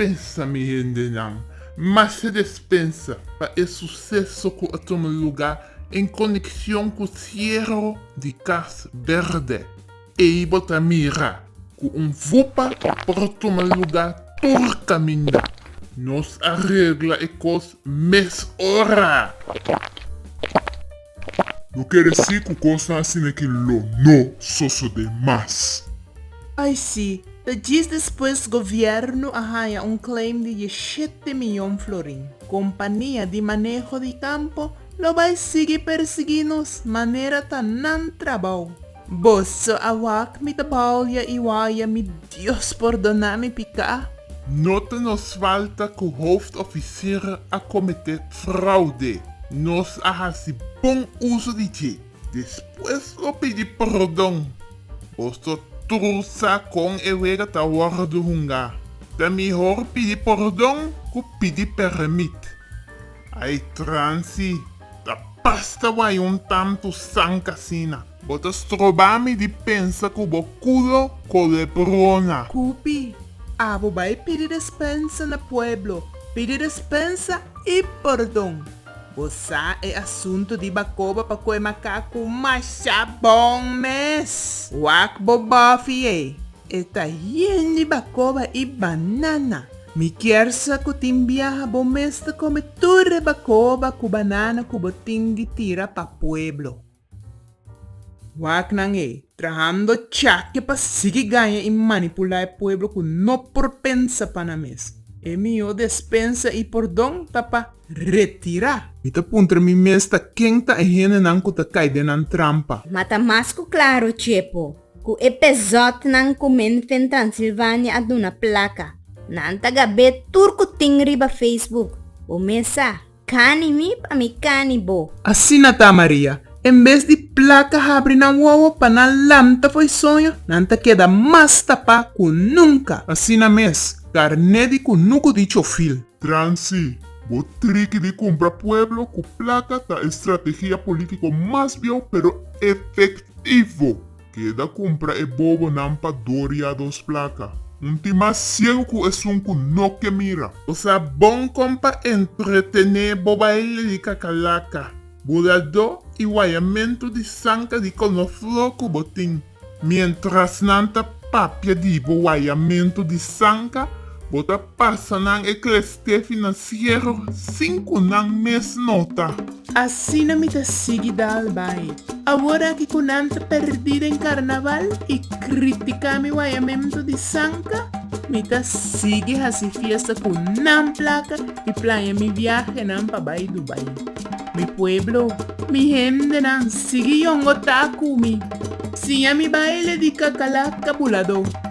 despensa, mi gente, não. Mas se despensa para o sucesso que toma lugar em conexão com o cielo de Cas Verde. E bota mira com vupa para tomar lugar por caminho. Nos arregla e cos mes hora. Não quer dizer que coisa assim é que lo não sosso demais. Ai sim, dias depois o governo arranha claim de 7 milhões florim. Companhia de manejo de campo lo vai seguir perseguindo-nos maneira tan não trabalho. Bosso awak mi tabalha e waia mi Deus perdona-me picar. Nota nos falta que o hoofdofficier a cometer fraude. Nos hace bom uso de ti. Depois eu pedi perdão. Você truça com e wega ta warde hungar. Da melhor pedir perdão que pedir permite. Aí transi, da pasta vai tanto sancasina. Botas trobar-me de pensa que o culo colebrona. Cupi, abo vai pedir despensa no pueblo. Pedir despensa e perdão. Você é assunto de bacoba para coi macaco mas bom mes. Wak bobafi está yen de bacoba e banana. Me quer saco timbiaha bom mes de come turre bacoba com banana com botim de tira pa pueblo. Wak nang trahando chaque para seguir ganha e manipular o pueblo com no por pensa para mes. E mio despensa e perdão tá pa retirar. Ita puntra mi mesta quenta e hene nanko ta caide nan trampa. Mata masco claro, Chepo. Ku episódio nang kumen fen Transilvânia aduna placa. Nanta gabe turco ting riba Facebook. O mesa, cani mi pa mi cani bo. Assim na tá, Maria. Em vez de placa abre na uovo pa na lamta foi sonho, nanta queda mais tapa ku nunca. Assim na mes, carne ku nunca de chofil. Transi, o trick de comprar pueblo com placa tá estratégia política mais bio, pero efetivo. Queda compra e bobo nampa doria dos placa. Tema ciego que é que não que mira. O sea, bom compa entretener bobaile de cacalaca. Bulador e guaiamento de sanca de conofloco botim. Mientras nanta papia de guaiamento de sanca, bota passa nang ecleste financeiro 5 nang mes nota. Assim na me ta sigue dal bai. Agora que kunanta perdida em carnaval e critica mi guaiamento de sanca, me ta sigue hasi fiesta com nan placa e playa mi viaje nan pa bai Dubai. Mi pueblo, mi gente nan sigue yongo takumi. Si a mi baile de cacalaca bulador.